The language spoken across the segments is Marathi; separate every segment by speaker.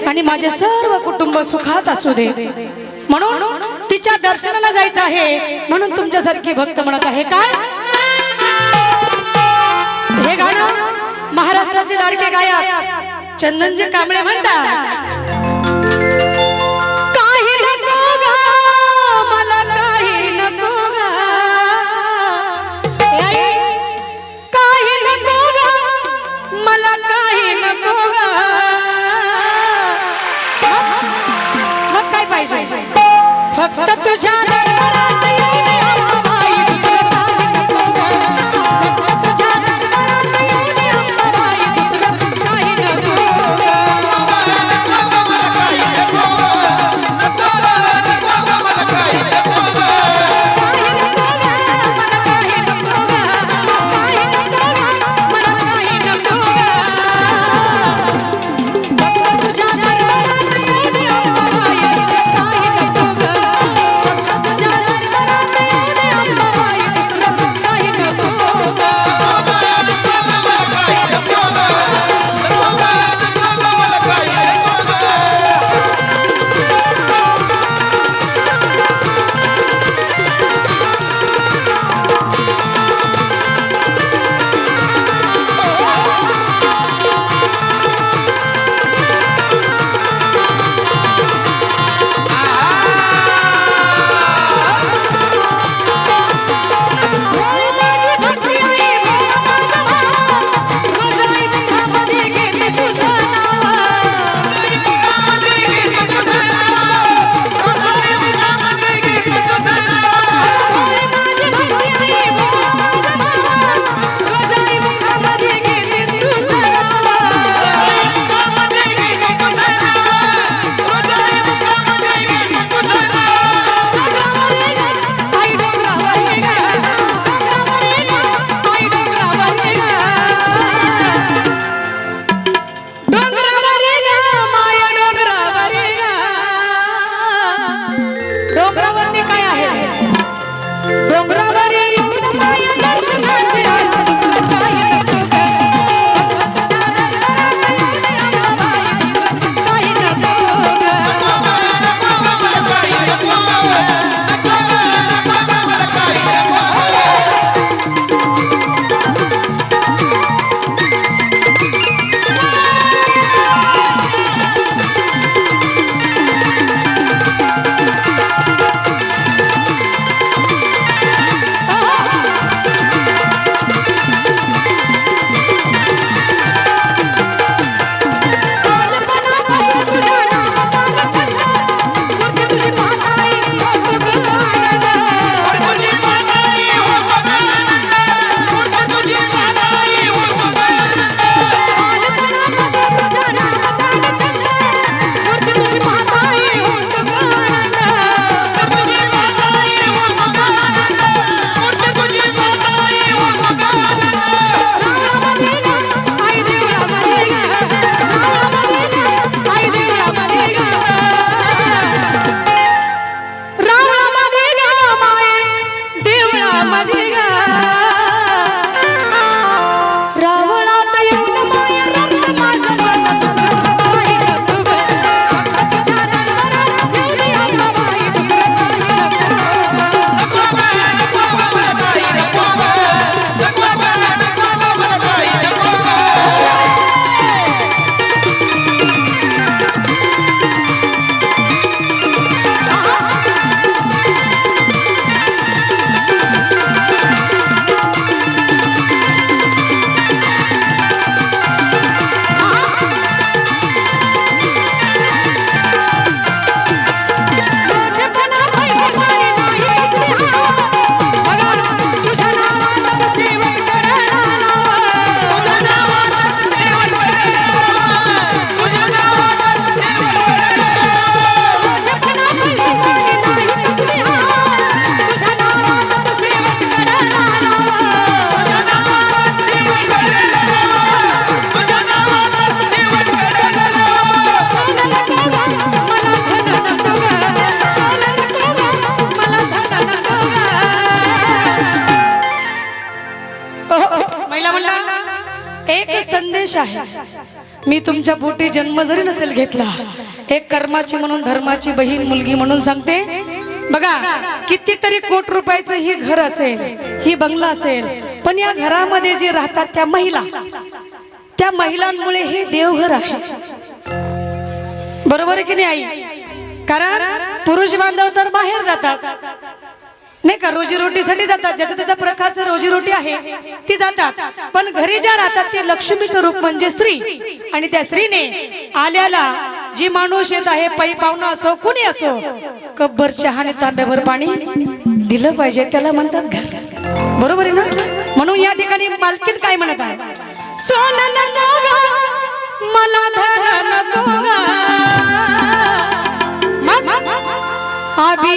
Speaker 1: आणि माझे सर्व कुटुंब सुखात असू दे म्हणून तिच्या दर्शनाला जायचं आहे म्हणून तुमच्यासारखी भक्त म्हणत आहे काय हे गाणं महाराष्ट्राचे लाडके गायक चंदनजी कांबळे म्हणतात काही नको ग मला काही नको ग काही नको ग मला काही नको ग मग काय पाहिजे फक्त तुझ्या दरबारात येऊ दे अंबाबाई दुसरं काही नको ग फक्त तुझ्या दरबारात येऊ दे अंबाबाई दुसरं काही नको ग
Speaker 2: मला काही नको नको मला काही नको
Speaker 1: काही नको ग मला काही नको ग काही नको ग मला काही नको ग फक्त तुझ्या दरबारात येऊ दे अंबाबाई दुसरं काही नको ग फक्त तुझ्या दरबारात येऊ दे अंबाबाई दुसरं काही नको ग होय माझी भक्ती आई बोला माझा भाव रोज आई मुखामध्ये घेते तुझं नाव होय माझी भक्ती आई बोला माझा भाव रोज आई मुखामध्ये घेते तुझं नाव आई डोंगरावर ये ग डोंगरावर ये ग आई डोंगरावर ये ग डोंगरावर ये ग माया डोंगरावर ये ग डोंगरावरती काय आहे डोंगरावर येऊन माया दर्शनाची आस दुसरं काही नको ग फक्त तुझ्या दरबारात येऊ दे अंबाबाई दुसरं काही नको ग बालपणापासून तुझ्या नावाचा छंद मूर्ती तुझी पाहताय होतो ग आनंद बालपणापासून तुझ्या नावाचा छंद मूर्ती तुझी पाहताय होतो ग आनंद रावणामध्ये ग आई देवळामध्ये ग रावणामध्ये ग आई देवळामध्ये ग रावणामध्ये ग माये देवळामध्ये ग रावणात येऊन माया रक्त माझं मन दुसरं काही नको ग फक्त तुझ्या दरबारात येऊ दे अंबाबाई दुसरं काही नको मोठेपणा पैसे पाणी नाही इसमे हवा बघा तुझ्या नावाचं सेवन करायला मोठेपणा पैसे पाणी नाही इसमे हवा तुझ्या नावाचं सेवन करायला सोनं नको ग मला धन नको ग सोनं नको ग मला धन नको ग महिला मंडळ एक संदेश आहे मी तुमच्या पोटी जन्म जरी नसेल घेतला, एक कर्माची म्हणून धर्माची बहीण मुलगी म्हणून सांगते. बघा कितीतरी कोट रुपयाचं ही घर असेल, ही बंगला असेल, पण या घरामध्ये जे राहतात त्या महिला, त्या महिलांमुळे हे देवघर आहे. बरोबर आहे की नाही आई? कारण पुरुष बांधव तर बाहेर जातात नाही का, रोजीरोटीसाठी जातात, ज्याच्या त्याच्या प्रकारचं रोजीरोटी आहे ती जातात. पण घरी ज्या राहतात ते लक्ष्मीचं रूप म्हणजे स्त्री. आणि त्या स्त्रीने आल्याला जी माणूस येत आहे, पै पाहुणा असो कुणी असो, कब्बर चहाने तांब्यावर पाणी दिलं पाहिजे, त्याला म्हणतात घर. बरोबर आहे ना? म्हणून या ठिकाणी मालकीन काय म्हणत आहे, सोनं नको ग मला धन नको ग, मग अभी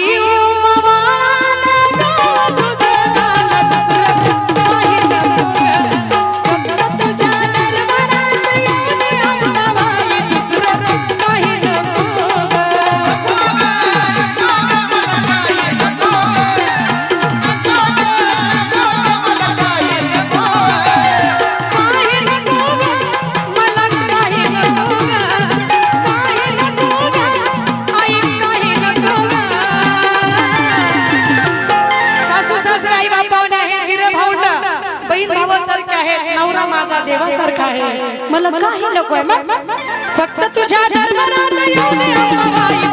Speaker 1: देवासारखा आहे, मला काही नको आहे, मग फक्त तुझ्या दरबारात येऊ दे अंबाबाई.